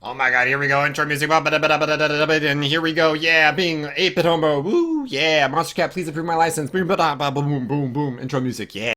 Oh my god, here we go, intro music, and here we go, yeah, being 8-bit homo, woo, yeah, Monster Cat, please approve my license, boom, boom, boom, boom, intro music, yeah.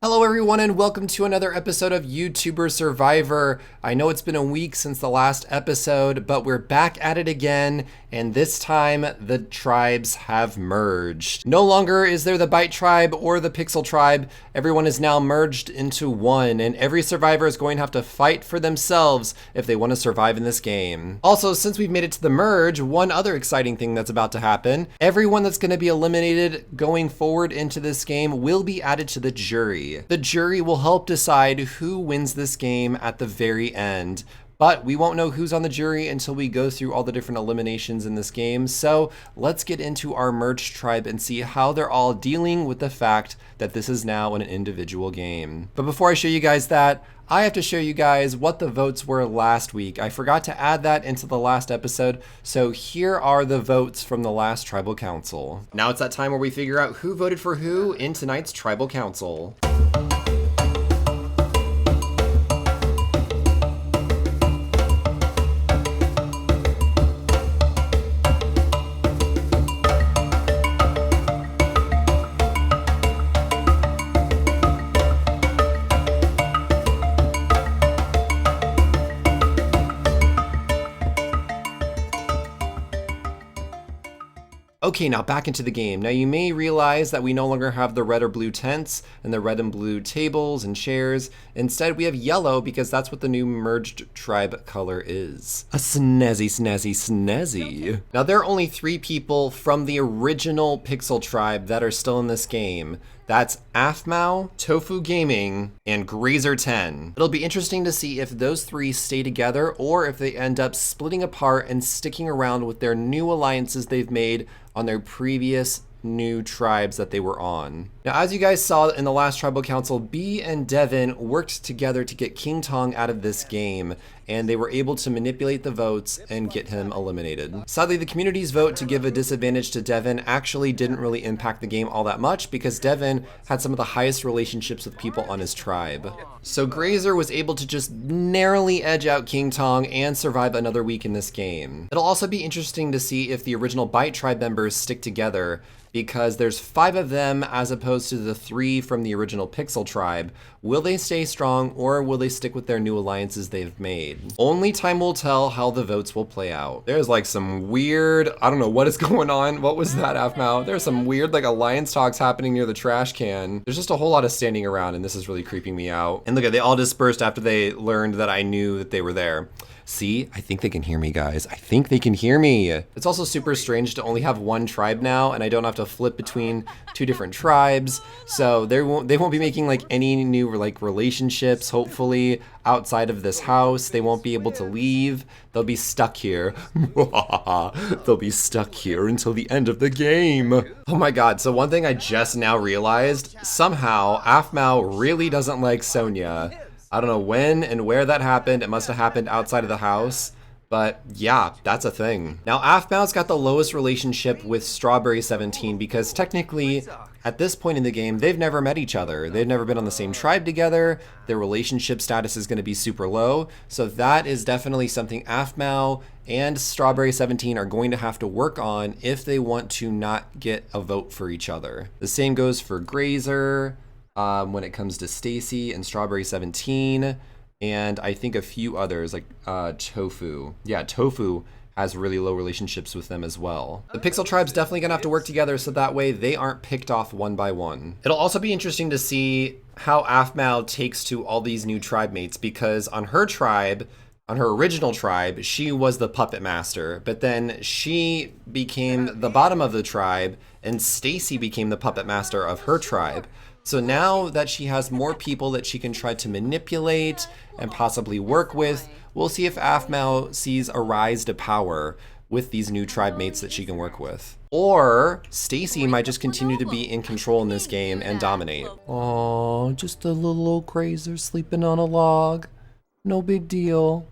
Hello everyone and welcome to another episode of YouTuber Survivor. I know it's been a week since the last episode, but we're back at it again, and this time the tribes have merged. No longer is there the Bite tribe or the Pixel tribe. Everyone is now merged into one, and every survivor is going to have to fight for themselves if they want to survive in this game. Also, since we've made it to the merge, one other exciting thing that's about to happen. Everyone that's going to be eliminated going forward into this game will be added to the jury. The jury will help decide who wins this game at the very end, but we won't know who's on the jury until we go through all the different eliminations in this game. So let's get into our merged tribe and see how they're all dealing with the fact that this is now an individual game. But before I show you guys that, I have to show you guys what the votes were last week. I forgot to add that into the last episode, so here are the votes from the last tribal council. Now it's that time where we figure out who voted for who in tonight's tribal council. Okay, now back into the game. Now you may realize that we no longer have the red or blue tents and the red and blue tables and chairs. Instead, we have yellow because that's what the new merged tribe color is. A snazzy, snazzy, snazzy. Now there are only 3 people from the original Pixel tribe that are still in this game. That's Aphmau, Tofuugaming, and Grazer10. It'll be interesting to see if those 3 stay together or if they end up splitting apart and sticking around with their new alliances they've made on their previous new tribes that they were on. Now, as you guys saw in the last tribal council, Bee and Devin worked together to get King Tong out of this game, and they were able to manipulate the votes and get him eliminated. Sadly, the community's vote to give a disadvantage to Devin actually didn't really impact the game all that much because Devin had some of the highest relationships with people on his tribe. So Grazer was able to just narrowly edge out King Tong and survive another week in this game. It'll also be interesting to see if the original Bite tribe members stick together, because there's 5 of them as opposed to the 3 from the original Pixel tribe. Will they stay strong or will they stick with their new alliances they've made? Only time will tell how the votes will play out. There's like some weird, I don't know what is going on. What was that, Aphmau? There's some weird like alliance talks happening near the trash can. There's just a whole lot of standing around and this is really creeping me out. And look at, they all dispersed after they learned that I knew that they were there. See, I think they can hear me, guys. I think they can hear me. It's also super strange to only have 1 tribe now, and I don't have to flip between 2 different tribes. So they won't be making like any new like relationships, hopefully, outside of this house. They won't be able to leave. They'll be stuck here. They'll be stuck here until the end of the game. Oh my god, so one thing I just now realized, somehow Aphmau really doesn't like Sonia. I don't know when and where that happened. It must have happened outside of the house. But yeah, that's a thing. Now Aphmau's got the lowest relationship with Strawberry17 because technically at this point in the game, they've never met each other. They've never been on the same tribe together. Their relationship status is going to be super low. So that is definitely something Aphmau and Strawberry17 are going to have to work on if they want to not get a vote for each other. The same goes for Grazer. When it comes to Stacy and Strawberry17, and I think a few others like Tofu. Yeah, Tofu has really low relationships with them as well. The Pixel tribe's definitely gonna have to work together so that way they aren't picked off one by one. It'll also be interesting to see how Aphmau takes to all these new tribe mates because on her tribe, on her original tribe, she was the puppet master, but then she became the bottom of the tribe and Stacy became the puppet master of her tribe. So now that she has more people that she can try to manipulate and possibly work with, we'll see if Aphmau sees a rise to power with these new tribe mates that she can work with. Or Stacy might just continue to be in control in this game and dominate. Oh, just a little old grazer sleeping on a log. No big deal.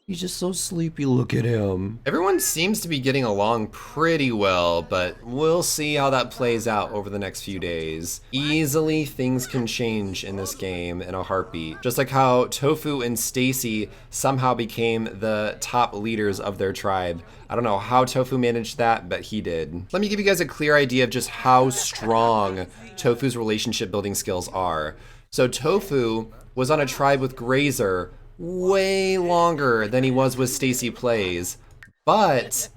He's just so sleepy, look at him. Everyone seems to be getting along pretty well, but we'll see how that plays out over the next few days. Easily, things can change in this game in a heartbeat. Just like how Tofu and Stacy somehow became the top leaders of their tribe. I don't know how Tofu managed that, but he did. Let me give you guys a clear idea of just how strong Tofu's relationship building skills are. So Tofu was on a tribe with Grazer way longer than he was with StacyPlays, but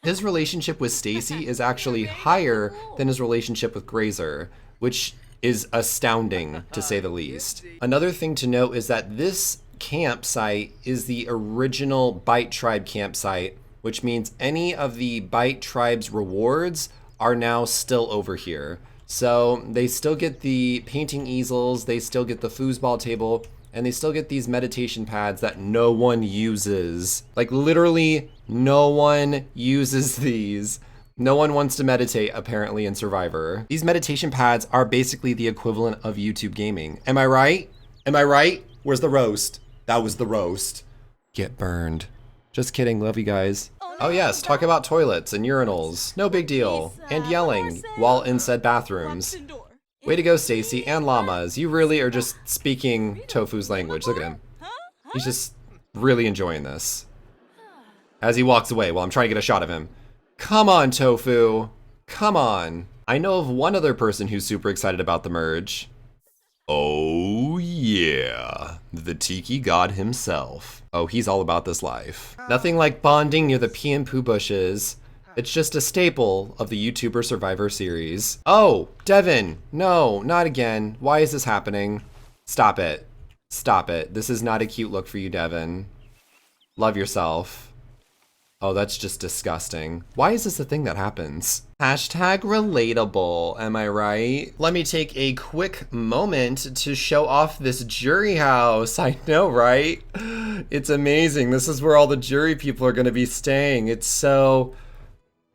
his relationship with Stacy is actually higher than his relationship with Grazer, which is astounding to say the least. Another thing to note is that this campsite is the original Bite Tribe campsite, which means any of the Bite Tribe's rewards are now still over here. So they still get the painting easels, they still get the foosball table, and they still get these meditation pads that no one uses. Like literally no one uses these. No one wants to meditate apparently in Survivor. These meditation pads are basically the equivalent of YouTube gaming. Am I right? Am I right? Where's the roast? That was the roast. Get burned. Just kidding, love you guys. Oh yes, talk about toilets and urinals. No big deal. And yelling while in said bathrooms. Way to go, Stacy and llamas. You really are just speaking Tofu's language. Look at him. He's just really enjoying this. As he walks away while I'm trying to get a shot of him. Come on, Tofu. Come on. I know of one other person who's super excited about the merge. Oh yeah, the Tiki God himself. Oh, he's all about this life. Nothing like bonding near the pea and poo bushes. It's just a staple of the YouTuber Survivor series. Oh, Devin, no, not again. Why is this happening? Stop it. Stop it. This is not a cute look for you, Devin. Love yourself. Oh, that's just disgusting. Why is this a thing that happens? Hashtag relatable, am I right? Let me take a quick moment to show off this jury house. I know, right? It's amazing. This is where all the jury people are gonna be staying. It's so...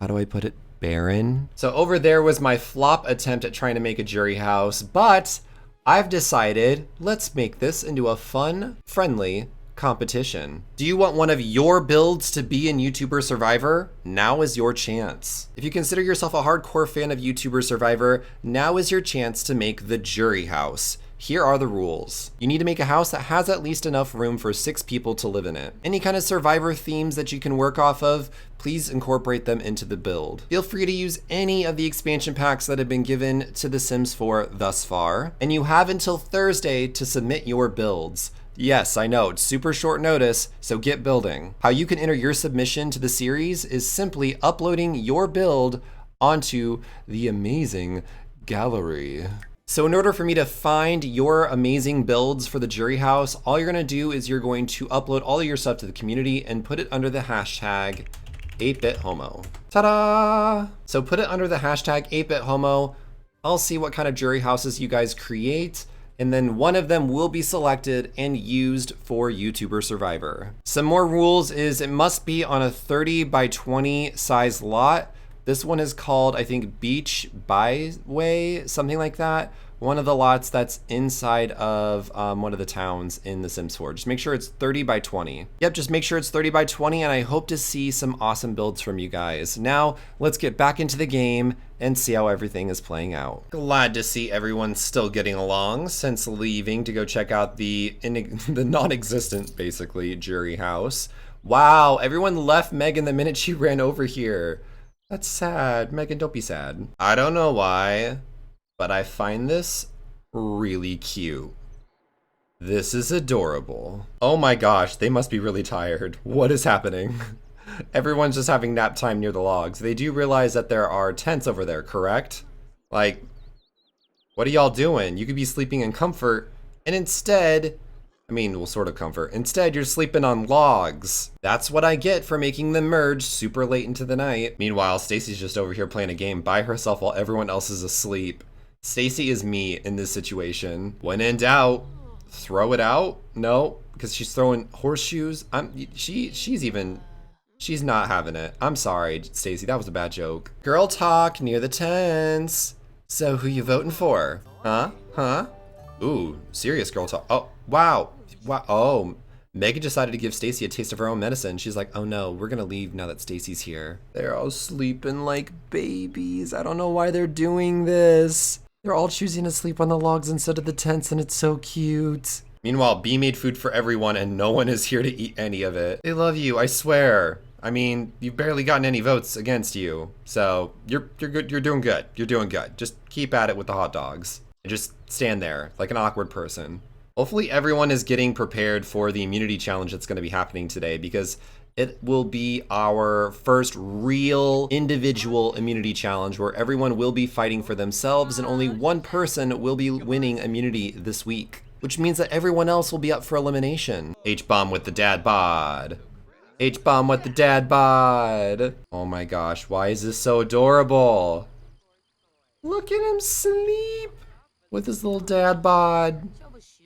how do I put it? Barren. So over there was my flop attempt at trying to make a jury house, but I've decided let's make this into a fun, friendly competition. Do you want one of your builds to be in YouTuber Survivor? Now is your chance. If you consider yourself a hardcore fan of YouTuber Survivor, now is your chance to make the jury house. Here are the rules. You need to make a house that has at least enough room for 6 people to live in it. Any kind of Survivor themes that you can work off of, please incorporate them into the build. Feel free to use any of the expansion packs that have been given to The Sims 4 thus far. And you have until Thursday to submit your builds. Yes, I know, it's super short notice, so get building. How you can enter your submission to the series is simply uploading your build onto the amazing gallery. So in order for me to find your amazing builds for the jury house, all you're gonna do is you're going to upload all of your stuff to the community and put it under the hashtag 8BitHomo. Ta-da! So put it under the hashtag 8BitHomo. I'll see what kind of jury houses you guys create, and then one of them will be selected and used for YouTuber Survivor. Some more rules is it must be on a 30 by 20 size lot. This one is called, I think, Beach Byway, something like that. One of the lots that's inside of one of the towns in The Sims 4. Just make sure it's 30 by 20. Yep, just make sure it's 30 by 20, and I hope to see some awesome builds from you guys. Now, let's get back into the game and see how everything is playing out. Glad to see everyone still getting along since leaving to go check out the non-existent, basically, jury house. Wow, everyone left Megan the minute she ran over here. That's sad. Megan, don't be sad. I don't know why, but I find this really cute. This is adorable. Oh my gosh, they must be really tired. What is happening? Everyone's just having nap time near the logs. They do realize that there are tents over there, correct? Like, what are y'all doing? You could be sleeping in comfort, and instead, I mean, well, sort of comfort. Instead, you're sleeping on logs. That's what I get for making them merge super late into the night. Meanwhile, Stacy's just over here playing a game by herself while everyone else is asleep. Stacy is me in this situation. When in doubt, throw it out. No, because she's throwing horseshoes. She's not having it. I'm sorry, Stacy, that was a bad joke. Girl talk near the tents. So who you voting for? Huh? Ooh, serious girl talk. Oh, wow. Oh, Megan decided to give Stacy a taste of her own medicine. She's like, oh no, we're gonna leave now that Stacy's here. They're all sleeping like babies. I don't know why they're doing this. They're all choosing to sleep on the logs instead of the tents, and it's so cute. Meanwhile, B made food for everyone and no one is here to eat any of it. They love you, I swear. I mean, you've barely gotten any votes against you. So you're good, you're doing good. You're doing good. Just keep at it with the hot dogs. Just stand there like an awkward person. Hopefully everyone is getting prepared for the immunity challenge that's gonna be happening today, because it will be our first real individual immunity challenge where everyone will be fighting for themselves and only one person will be winning immunity this week, which means that everyone else will be up for elimination. H-bomb with the dad bod. H-bomb with the dad bod. Oh my gosh, why is this so adorable? Look at him sleep with his little dad bod.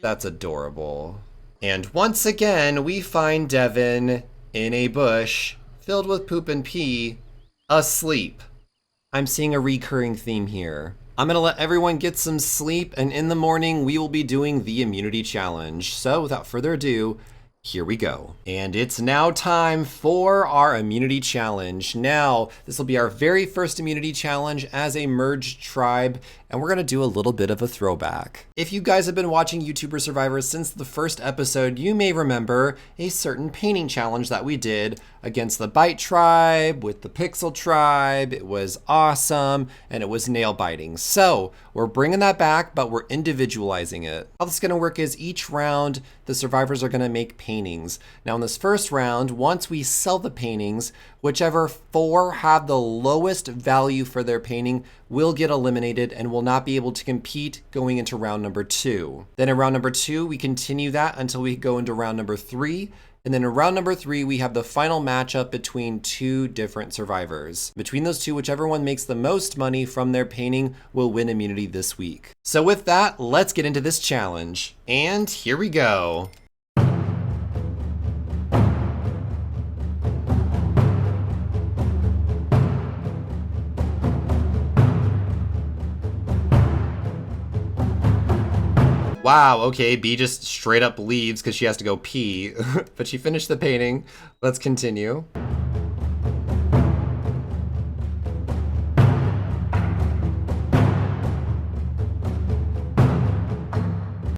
That's adorable. And once again, we find Devin in a bush filled with poop and pee, asleep. I'm seeing a recurring theme here. I'm gonna let everyone get some sleep, and in the morning we will be doing the immunity challenge. So without further ado, here we go. And it's now time for our immunity challenge. Now, this will be our very first immunity challenge as a merged tribe, and we're gonna do a little bit of a throwback. If you guys have been watching YouTuber Survivor since the first episode, you may remember a certain painting challenge that we did against the Bite tribe, with the Pixel tribe. It was awesome, and it was nail biting. So we're bringing that back, but we're individualizing it. How this is gonna work is each round, the survivors are gonna make paintings. Now in this first round, once we sell the paintings, whichever 4 have the lowest value for their painting will get eliminated and will not be able to compete going into round number 2. Then in round number 2, we continue that until we go into round number 3. And then in round number 3, we have the final matchup between 2 different survivors. Between those 2, whichever one makes the most money from their painting will win immunity this week. So with that, let's get into this challenge. And here we go. Wow, okay, B just straight up leaves because she has to go pee, but she finished the painting. Let's continue.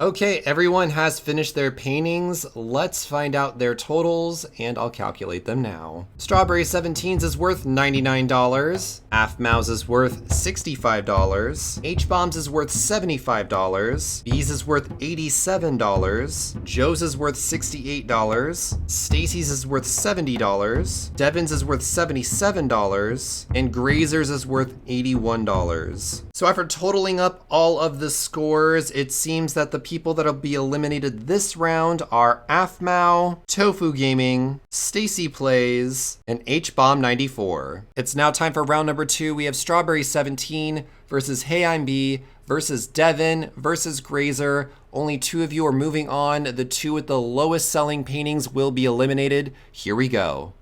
Okay, everyone has finished their paintings. Let's find out their totals, and I'll calculate them now. Strawberry 17's is worth $99. Aphmau's is worth $65. H-bomb's is worth $75. B's is worth $87. Joe's is worth $68. Stacy's is worth $70. Devin's is worth $77. And Grazer's is worth $81. So after totaling up all of the scores, it seems that the people that'll be eliminated this round are Aphmau, Tofuugaming, StacyPlays, and HBomb94. It's now time for round number 2. We have Strawberry 17 versus HeyImBee versus Devin versus Grazer. Only 2 of you are moving on. The 2 with the lowest selling paintings will be eliminated. Here we go.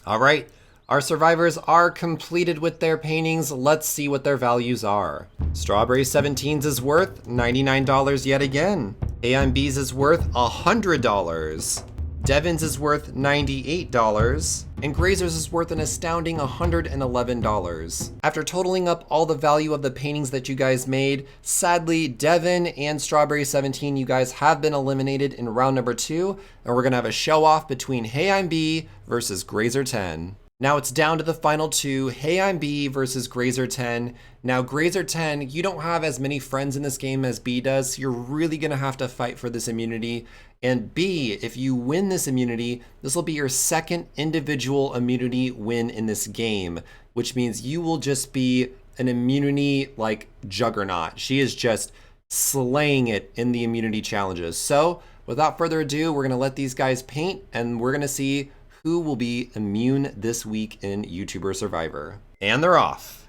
All right, our survivors are completed with their paintings. Let's see what their values are. Strawberry 17's is worth $99 yet again. HeyImBee's is worth $100. Devin's is worth $98. And Grazer's is worth an astounding $111. After totaling up all the value of the paintings that you guys made, sadly, Devin and Strawberry 17, you guys have been eliminated in round number 2, and we're gonna have a show off between HeyImBee versus Grazer 10. Now it's down to the final two, HeyImBee versus Grazer10. Now Grazer10, you don't have as many friends in this game as B does, so you're really gonna have to fight for this immunity. And B, if you win this immunity, this will be your second individual immunity win in this game, which means you will just be an immunity like juggernaut. She is just slaying it in the immunity challenges. So without further ado, we're gonna let these guys paint and we're gonna see who will be immune this week in YouTuber Survivor. And they're off.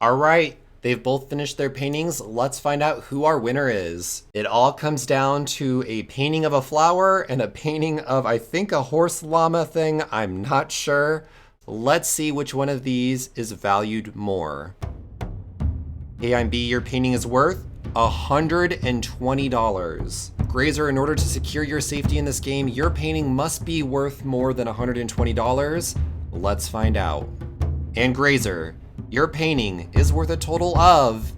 All right, they've both finished their paintings. Let's find out who our winner is. It all comes down to a painting of a flower and a painting of, I think, a horse llama thing. I'm not sure. Let's see which one of these is valued more. HeyImBee, your painting is worth $120. Grazer, in order to secure your safety in this game, your painting must be worth more than $120. Let's find out. And Grazer, your painting is worth a total of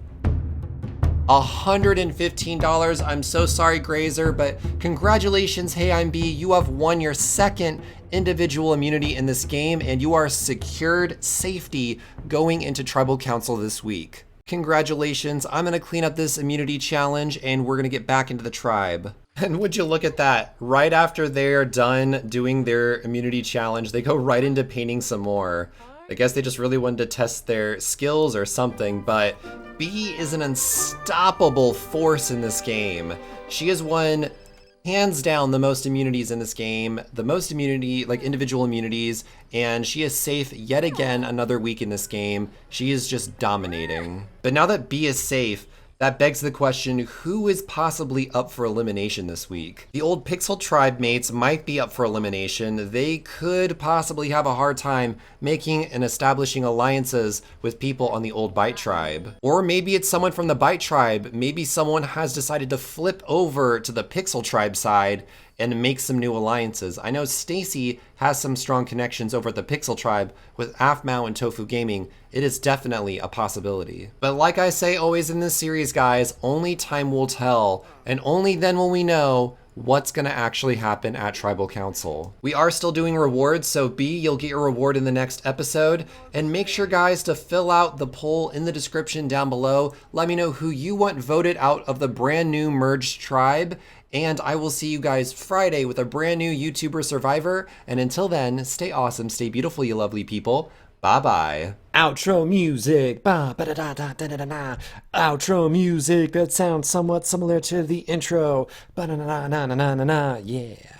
$115. I'm so sorry, Grazer, but congratulations, HeyImBee. You have won your second individual immunity in this game, and you are secured safety going into Tribal Council this week. Congratulations. I'm gonna clean up this immunity challenge, and we're gonna get back into the tribe. And would you look at that? Right after they're done doing their immunity challenge, they go right into painting some more. I guess they just really wanted to test their skills or something, but B is an unstoppable force in this game. She has won, hands down, the most immunities in this game, the most immunity, like individual immunities, and she is safe yet again another week in this game. She is just dominating. But now that B is safe, that begs the question, who is possibly up for elimination this week? The old Pixel Tribe mates might be up for elimination. They could possibly have a hard time making and establishing alliances with people on the old Bite Tribe. Or maybe it's someone from the Bite Tribe. Maybe someone has decided to flip over to the Pixel Tribe side and make some new alliances. I know Stacy has some strong connections over at the Pixel Tribe with Aphmau and Tofuugaming. It is definitely a possibility. But like I say always in this series, guys, only time will tell, and only then will we know what's gonna actually happen at Tribal Council. We are still doing rewards, so B, you'll get your reward in the next episode. And make sure, guys, to fill out the poll in the description down below. Let me know who you want voted out of the brand new merged tribe. And I will see you guys Friday with a brand new YouTuber Survivor. And until then, stay awesome, stay beautiful, you lovely people. Bye-bye. Outro music. Ba ba da da da da da da da. Outro music that sounds somewhat similar to the intro. Ba na na na na na na na. Yeah.